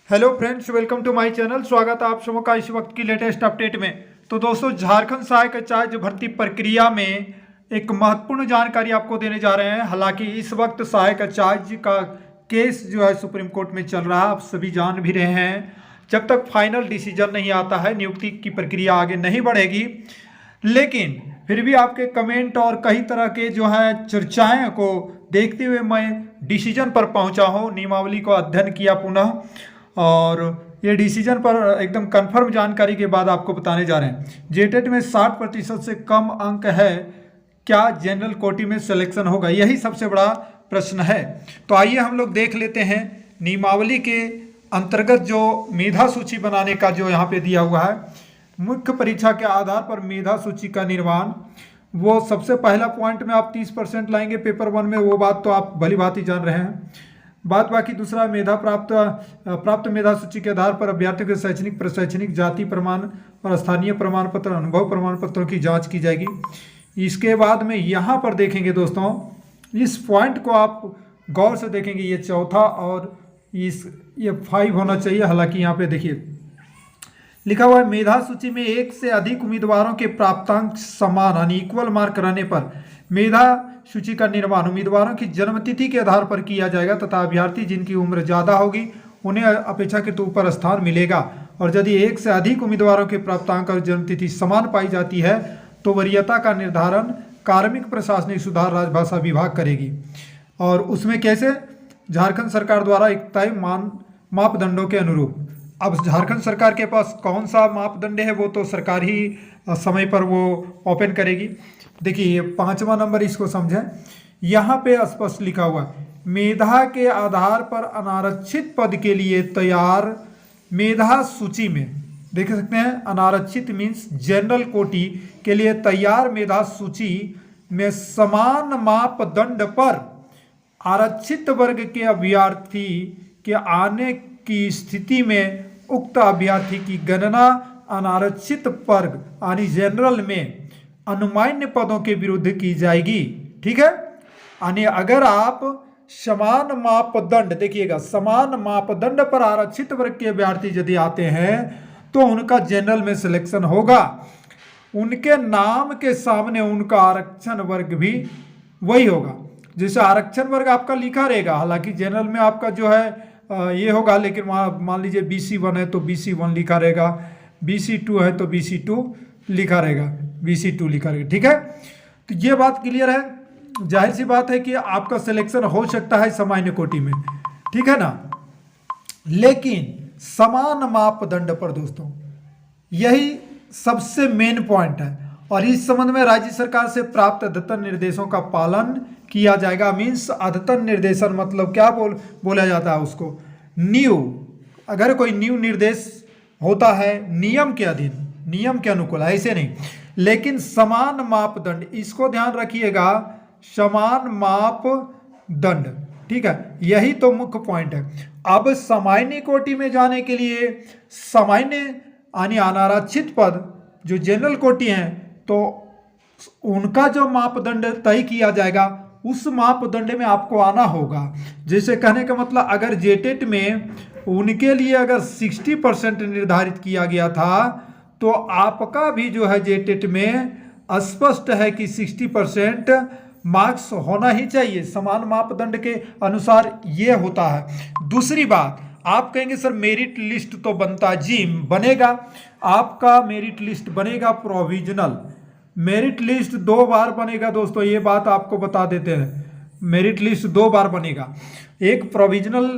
Hello friends, welcome to my channel. स्वागत है आप सबों का इस वक्त की लेटेस्ट अपडेट में। तो दोस्तों, झारखंड सहायक आचार्य भर्ती प्रक्रिया में एक महत्वपूर्ण जानकारी आपको देने जा रहे हैं। हालांकि इस वक्त सहायक आचार्य का केस जो है सुप्रीम कोर्ट में चल रहा है, आप सभी जान भी रहे हैं। जब तक फाइनल डिसीजन नहीं आता है, नियुक्ति की प्रक्रिया आगे नहीं बढ़ेगी। लेकिन फिर भी आपके कमेंट और कई तरह के जो है चर्चाएं को देखते हुए मैं डिसीजन पर पहुंचा हूं, नियमावली को अध्ययन किया पुनः, और ये डिसीजन पर एकदम कंफर्म जानकारी के बाद आपको बताने जा रहे हैं। जेटेट में 60% से कम अंक है, क्या जनरल कोटी में सिलेक्शन होगा? यही सबसे बड़ा प्रश्न है। तो आइए हम लोग देख लेते हैं नियमावली के अंतर्गत जो मेधा सूची बनाने का जो यहाँ पे दिया हुआ है। मुख्य परीक्षा के आधार पर मेधा सूची का निर्माण, वो सबसे पहला पॉइंट में आप 30% लाएंगे पेपर 1 में, वो बात तो आप भली भांति जान रहे हैं। बात बाकी दूसरा, मेधा प्राप्त मेधा सूची के आधार पर अभ्यर्थियों के शैक्षणिक प्रशैक्षणिक जाति प्रमाण और स्थानीय प्रमाण पत्र अनुभव प्रमाण पत्रों की जांच की जाएगी। इसके बाद में यहाँ पर देखेंगे दोस्तों, इस पॉइंट को आप गौर से देखेंगे, ये चौथा और ये 5 होना चाहिए। हालांकि यहाँ पे देखिए लिखा हुआ है, मेधा सूची में एक से अधिक उम्मीदवारों के प्राप्तांक समान यानी इक्वल मार्क रहने पर मेधा सूची का निर्माण उम्मीदवारों की जन्मतिथि के आधार पर किया जाएगा तथा अभ्यर्थी जिनकी उम्र ज़्यादा होगी उन्हें अपेक्षाकृत ऊपर स्थान मिलेगा। और यदि एक से अधिक उम्मीदवारों के प्राप्तांक और जन्मतिथि समान पाई जाती है तो वरीयता का निर्धारण कार्मिक प्रशासनिक सुधार राजभाषा विभाग करेगी। और उसमें कैसे? झारखंड सरकार द्वारा एक तय मापदंडों के अनुरूप। अब झारखंड सरकार के पास कौन सा मापदंड है वो तो सरकार ही समय पर वो ओपन करेगी। देखिए ये 5वां नंबर, इसको समझें। यहाँ पे स्पष्ट लिखा हुआ है, मेधा के आधार पर अनारक्षित पद के लिए तैयार मेधा सूची में, देख सकते हैं अनारक्षित मीन्स जनरल कोटी के लिए तैयार मेधा सूची में समान मापदंड पर आरक्षित वर्ग के अभ्यर्थी के आने की स्थिति में उक्त अभ्यर्थी की गणना अनारक्षित वर्ग यानी जनरल में अनुमान्य पदों के विरुद्ध की जाएगी। ठीक है, यानी अगर आप समान मापदंड, देखिएगा समान मापदंड पर आरक्षित वर्ग के अभ्यर्थी यदि आते हैं तो उनका जनरल में सिलेक्शन होगा। उनके नाम के सामने उनका आरक्षण वर्ग भी वही होगा। जैसे आरक्षण वर्ग आपका लिखा रहेगा, हालांकि जनरल में आपका जो है ये होगा, लेकिन वहाँ मान लीजिए BC1 है तो BC1 लिखा रहेगा, BC2 है तो BC2 लिखा रहेगा, BC2 लिखा रहेगा। ठीक है, तो ये बात क्लियर है। जाहिर सी बात है कि आपका सिलेक्शन हो सकता है सामान्य कोटि में, ठीक है ना। लेकिन समान मापदंड पर दोस्तों, यही सबसे मेन पॉइंट है। और इस संबंध में राज्य सरकार से प्राप्त अद्यतन निर्देशों का पालन किया जाएगा। मीन्स अद्यतन निर्देशन मतलब क्या बोला जाता है उसको, न्यू। अगर कोई न्यू निर्देश होता है नियम के अधीन, नियम के अनुकूल, ऐसे नहीं, लेकिन समान मापदंड, इसको ध्यान रखिएगा, समान मापदंड। ठीक है, यही तो मुख्य पॉइंट है। अब सामान्य कोटि में जाने के लिए सामान्य यानी अनारक्षित पद जो जनरल कोटि हैं तो उनका जो मापदंड तय किया जाएगा उस मापदंड में आपको आना होगा। जैसे कहने का मतलब, अगर जेटेट में उनके लिए अगर 60% निर्धारित किया गया था तो आपका भी जो है जेटेट में स्पष्ट है कि 60% मार्क्स होना ही चाहिए। समान मापदंड के अनुसार ये होता है। दूसरी बात, आप कहेंगे सर मेरिट लिस्ट तो बनता जी, बनेगा, आपका मेरिट लिस्ट बनेगा प्रोविजनल। मेरिट लिस्ट 2 बार बनेगा दोस्तों, ये बात आपको बता देते हैं। मेरिट लिस्ट 2 बार बनेगा। एक प्रोविजनल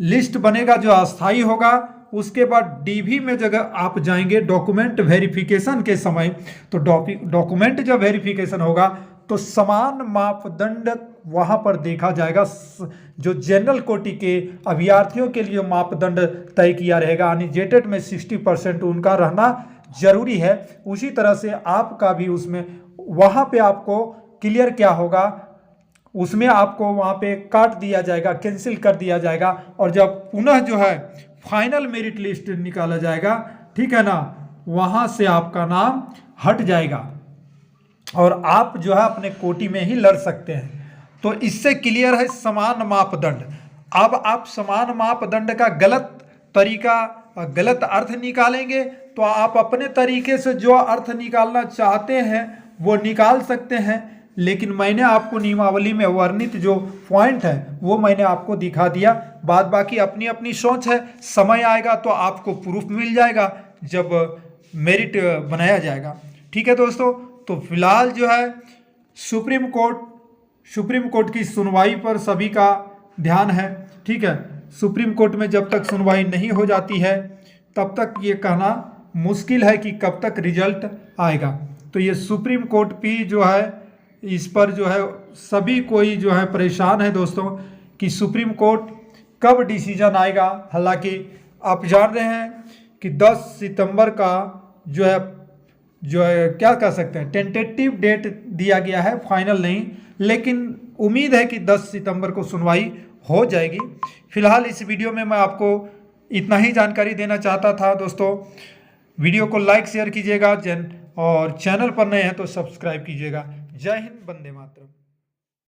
लिस्ट बनेगा जो अस्थायी होगा, उसके बाद DV में जगह आप जाएंगे डॉक्यूमेंट वेरिफिकेशन के समय, तो डॉक्यूमेंट जब वेरिफिकेशन होगा तो समान मापदंड वहां पर देखा जाएगा। जो जनरल कोटि के अभ्यर्थियों के लिए मापदंड तय किया रहेगा, यानी जेटेट में 60% उनका रहना जरूरी है। उसी तरह से आपका भी उसमें वहां पे आपको क्लियर क्या होगा, उसमें आपको वहां पे काट दिया जाएगा, कैंसिल कर दिया जाएगा। और जब पुनः जो है फाइनल मेरिट लिस्ट निकाला जाएगा, ठीक है ना, वहां से आपका नाम हट जाएगा और आप जो है अपने कोटि में ही लड़ सकते हैं। तो इससे क्लियर है समान मापदंड। अब आप समान मापदंड का गलत तरीका गलत अर्थ निकालेंगे तो आप अपने तरीके से जो अर्थ निकालना चाहते हैं वो निकाल सकते हैं, लेकिन मैंने आपको नियमावली में वर्णित जो पॉइंट है वो मैंने आपको दिखा दिया। बाद बाकी अपनी अपनी सोच है, समय आएगा तो आपको प्रूफ मिल जाएगा जब मेरिट बनाया जाएगा। ठीक है दोस्तों, तो फिलहाल जो है सुप्रीम कोर्ट की सुनवाई पर सभी का ध्यान है। ठीक है, सुप्रीम कोर्ट में जब तक सुनवाई नहीं हो जाती है तब तक ये कहना मुश्किल है कि कब तक रिजल्ट आएगा। तो ये सुप्रीम कोर्ट भी जो है इस पर जो है सभी कोई जो है परेशान है दोस्तों कि सुप्रीम कोर्ट कब डिसीजन आएगा। हालांकि आप जान रहे हैं कि 10 सितंबर का जो है क्या कह सकते हैं टेंटेटिव डेट दिया गया है, फाइनल नहीं, लेकिन उम्मीद है कि 10 सितंबर को सुनवाई हो जाएगी। फिलहाल इस वीडियो में मैं आपको इतना ही जानकारी देना चाहता था दोस्तों। वीडियो को लाइक शेयर कीजिएगा और चैनल पर नए हैं तो सब्सक्राइब कीजिएगा। जय हिंद, वंदे मातरम।